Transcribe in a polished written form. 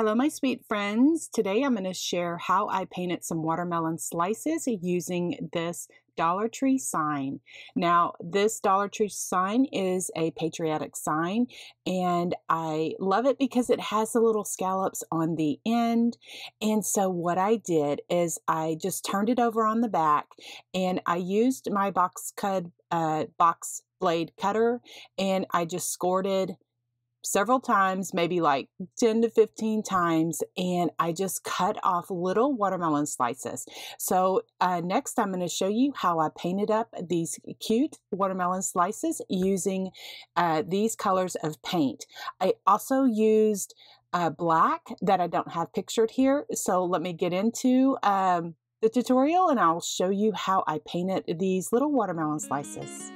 Hello, my sweet friends. Today I'm going to share how I painted some watermelon slices using this Dollar Tree sign. Now, this Dollar Tree sign is a patriotic sign, and I love it because it has the little scallops on the end. And so what I did is I just turned it over on the back, and I used my box blade cutter, and I just scored it several times, maybe like 10 to 15 times, and I just cut off little watermelon slices. So next I'm going to show you how I painted up these cute watermelon slices using these colors of paint. I also used black that I don't have pictured here, so let me get into the tutorial and I'll show you how I painted these little watermelon slices.